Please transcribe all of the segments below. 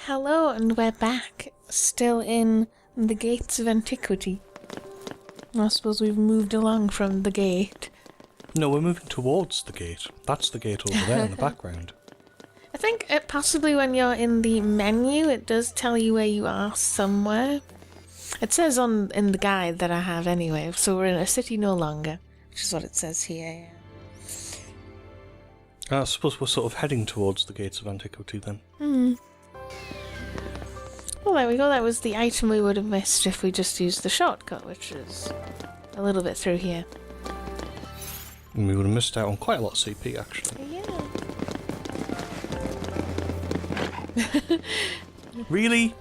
Hello, and we're back, still in the gates of antiquity. I suppose we've moved along from the gate. No, we're moving towards the gate. That's the gate over there in the background. I think possibly when you're in the menu, it does tell you where you are somewhere. It says in the guide that I have anyway, so we're in a city no longer, which is what it says here. I suppose we're sort of heading towards the gates of antiquity then. Well, there we go. That was the item we would have missed if we just used the shortcut, which is a little bit through here. And we would have missed out on quite a lot of CP, actually. Yeah. Really?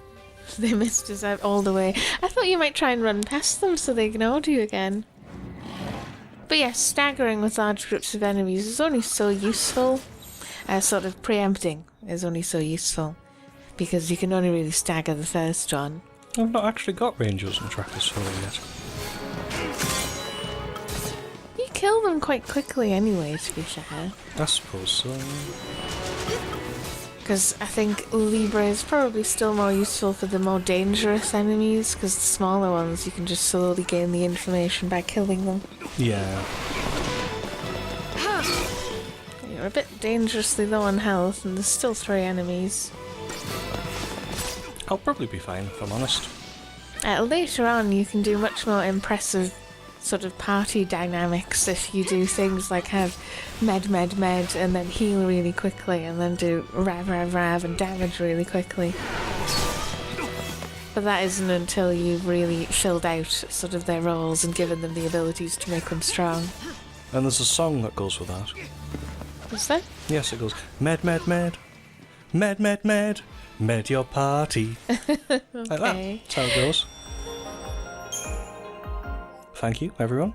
They missed us out all the way. I thought you might try and run past them so they ignored you again. But yes, staggering with large groups of enemies is only so useful. Sort of preempting is only so useful. Because you can only really stagger the first one. I've not actually got rangers and trackers for it yet. You kill them quite quickly anyway, to be fair. I suppose so. Because I think Libre is probably still more useful for the more dangerous enemies, because the smaller ones you can just slowly gain the information by killing them. Yeah. You're a bit dangerously low on health, and there's still 3 enemies. I'll probably be fine, if I'm honest. Later on, you can do much more impressive sort of party dynamics if you do things like have med, and then heal really quickly, and then do rav, and damage really quickly. But that isn't until you've really filled out sort of their roles and given them the abilities to make them strong. And there's a song that goes with that. Is there? Yes, it goes, med, med your party. Okay. Like that. That's how it goes. Thank you, everyone.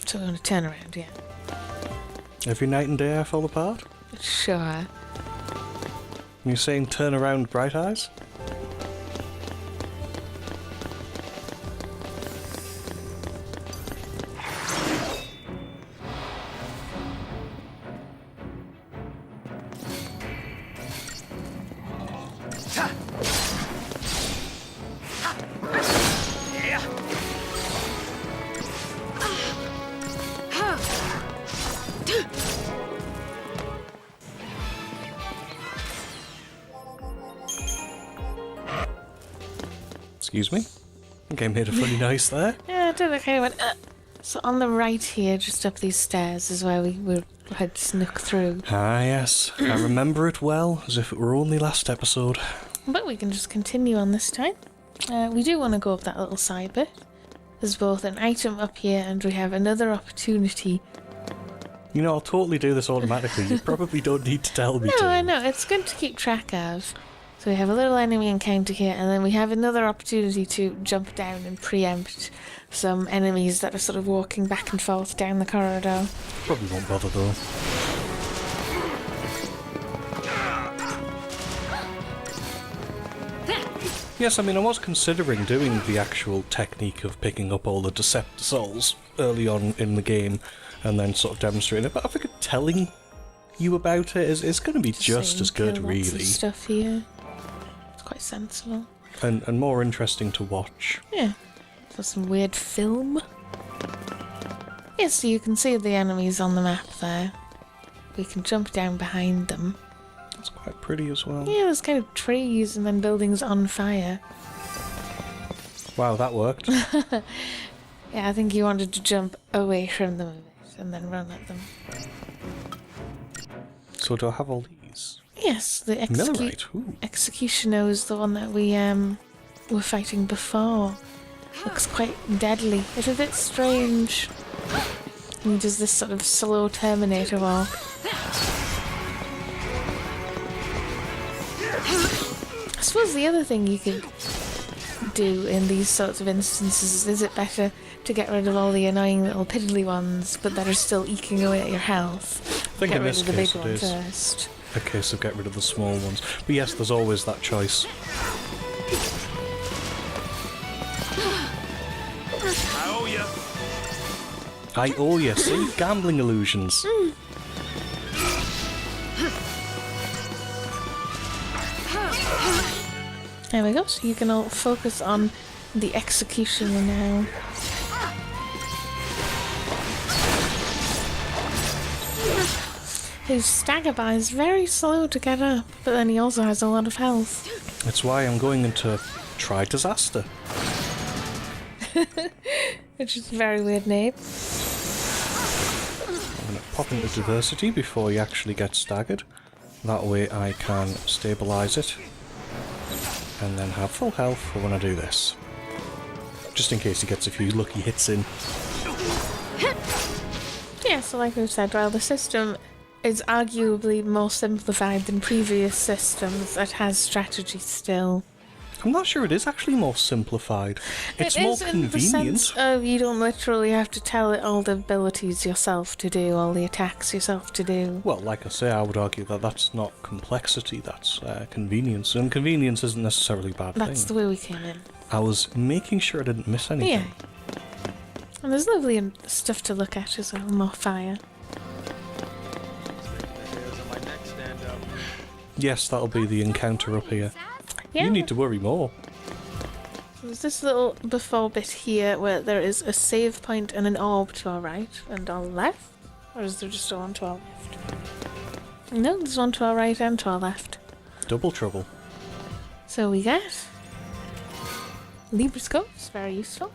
So we're going to turn around, yeah. Every night and day I fall apart. Sure. You're saying turn around, bright eyes? Excuse me? I think I made a funny noise there. Yeah, I did. I kind of went, So on the right here, just up these stairs, is where we had snuck through. Ah, yes. I remember it well, as if it were only last episode. But we can just continue on this time. We do want to go up that little side bit. There's both an item up here, and we have another opportunity. You know, I'll totally do this automatically. You probably don't need to tell me to. No, I know. It's good to keep track of. So we have a little enemy encounter here, and then we have another opportunity to jump down and preempt some enemies that are sort of walking back and forth down the corridor. Probably won't bother though. Yes, I mean, I was considering doing the actual technique of picking up all the Deceptor souls early on in the game and then sort of demonstrating it, but I figured telling you about it is going to be just as good, really. Lots of stuff here. Quite sensible. And more interesting to watch. Yeah. For some weird film. Yeah, so you can see the enemies on the map there. We can jump down behind them. That's quite pretty as well. Yeah, there's kind of trees and then buildings on fire. Wow, that worked. Yeah, I think you wanted to jump away from them a bit and then run at them. So do I have all these? Yes, the Executioner was the one that we were fighting before. Looks quite deadly. It's a bit strange. He does this sort of slow Terminator walk. I suppose the other thing you could do in these sorts of instances is it better to get rid of all the annoying little piddly ones but that are still eking away at your health? I think in this case it is first. a case of get rid of the small ones. But yes, there's always that choice. I owe you. See? Gambling illusions. There we go, so you can all focus on the executioner now. His stagger bar is very slow to get up, but then he also has a lot of health. That's why I'm going into Try Disaster. Which is a very weird name. I'm going to pop into Diversity before he actually gets staggered. That way I can stabilise it. And then have full health for when I do this. Just in case he gets a few lucky hits in. Yeah, so like we've said, while the system is arguably more simplified than previous systems, it has strategy still. I'm not sure it is actually more simplified. It's more convenient. In the sense of you don't literally have to tell it all the abilities yourself to do, all the attacks yourself to do. Well, like I say, I would argue that that's not complexity, that's convenience. And convenience isn't necessarily a bad thing. That's the way we came in. I was making sure I didn't miss anything. Yeah. And there's lovely stuff to look at as well, more fire. Yes, that'll be the encounter up here. Yeah. You need to worry more. There's this little before bit here where there is a save point and an orb to our right and our left. Or is there just one to our left? No, there's one to our right and to our left. Double trouble. So we get Libra scopes, very useful.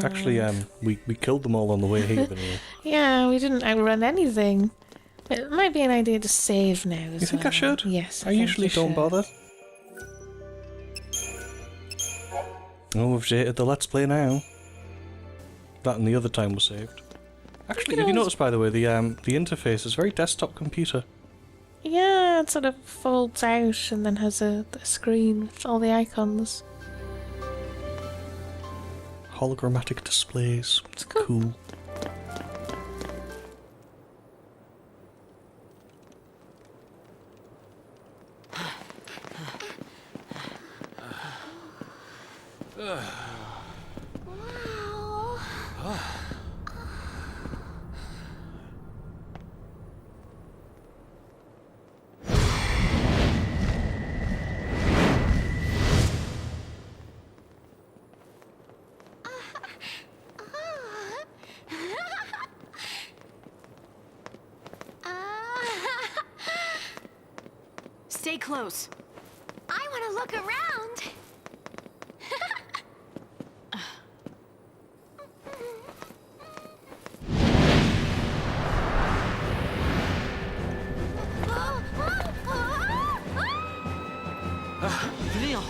Actually, we killed them all on the way here. Yeah, we didn't outrun anything. It might be an idea to save now as You think well. I should? Yes, I usually don't should. bother. Oh, we've dated the Let's Play now. That and the other time was saved. Actually, have you noticed, by the way, the interface is very desktop computer. Yeah, it sort of folds out and then has a screen with all the icons. Hologrammatic displays. It's cool. Stay close. I want to look around. Venez.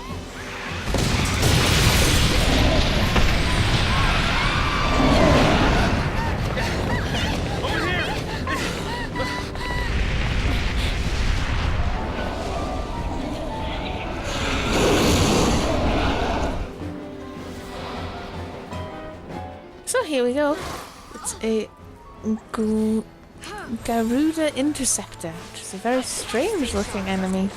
So here we go. It's a Garuda Interceptor, which is a very strange looking enemy.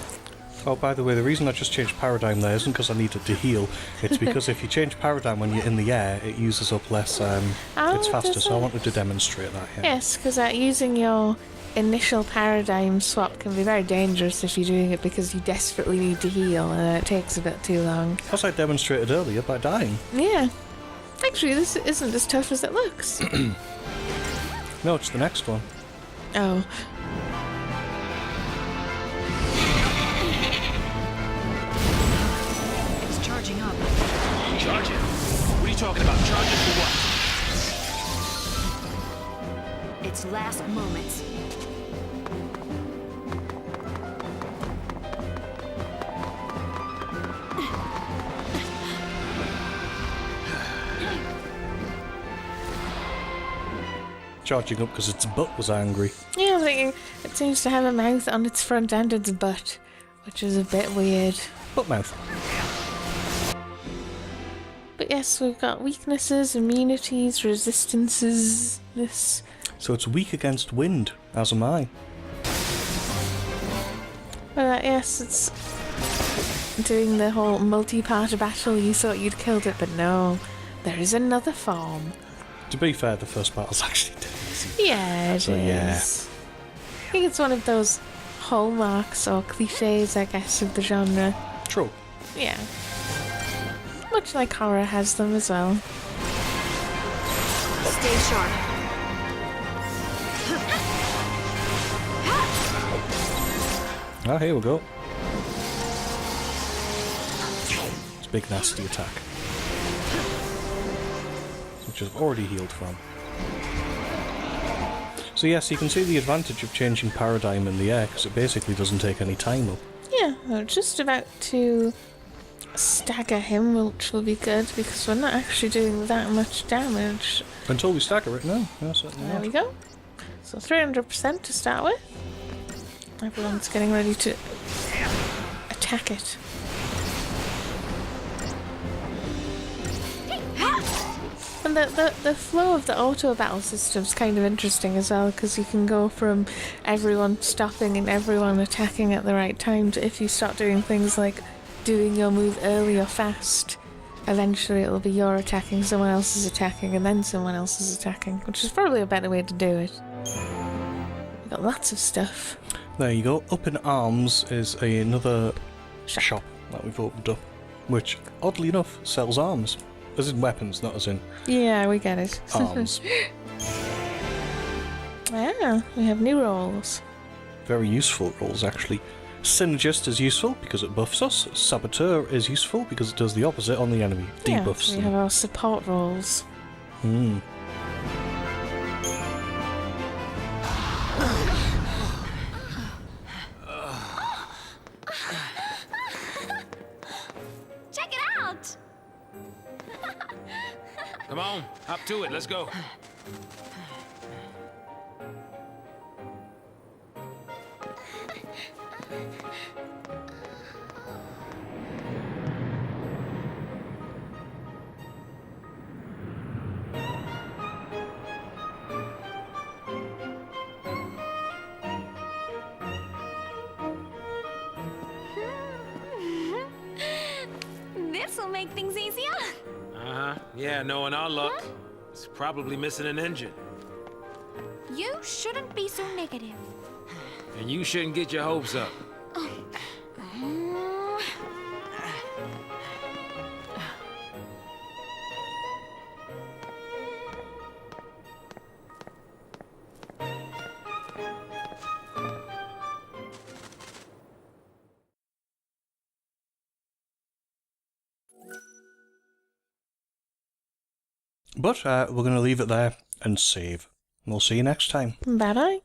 Oh, by the way, the reason I just changed paradigm there isn't because I needed to heal. It's because if you change paradigm when you're in the air, it uses up less. It's faster, so I wanted to demonstrate that here. Yes, because using your initial paradigm swap can be very dangerous if you're doing it because you desperately need to heal and it takes a bit too long. As I demonstrated earlier by dying. Yeah. Actually, this isn't as tough as it looks. No, it's the next one. Oh. It's charging up. Charge it? What are you talking about? Charge it for what? It's last moments. Charging up because its butt was angry. Yeah, I was thinking it seems to have a mouth on its front and its butt, which is a bit weird. Butt mouth. But yes, we've got weaknesses, immunities, resistances, this. So it's weak against wind, as am I. Well, yes, it's doing the whole multi-part battle. You thought you'd killed it, but no. There is another form. To be fair, the first battle's actually dead easy. Yeah, it is. Yeah. I think it's one of those hallmarks or cliches, I guess, of the genre. True. Yeah. Much like horror has them as well. Stay sharp. Ah, here we go. It's a big nasty attack. Which I've already healed from. So yes, you can see the advantage of changing paradigm in the air, because it basically doesn't take any time up. Yeah, we're just about to stagger him, which will be good, because we're not actually doing that much damage. Until we stagger it, no. No, certainly There not. we go. So 300% to start with. Everyone's getting ready to attack it. And the flow of the auto battle system is kind of interesting as well, because you can go from everyone stopping and everyone attacking at the right time to, if you start doing things like doing your move early or fast, eventually it'll be you're attacking, someone else is attacking, and then someone else is attacking, which is probably a better way to do it. We've got lots of stuff. There you go. Up in Arms is another shop that we've opened up, which, oddly enough, sells arms. As in weapons, not as in Yeah, we get it. arms. Ah, we have new rolls. Very useful rolls, actually. Synergist is useful because it buffs us. Saboteur is useful because it does the opposite on the enemy. Debuffs Yeah, we them. have our support rolls. Hmm. Check it out! Come on, hop to it. Let's go. This'll make things easier. Yeah, knowing our luck, it's probably missing an engine. You shouldn't be so negative. And you shouldn't get your hopes up. But we're going to leave it there and save. We'll see you next time. Bye bye.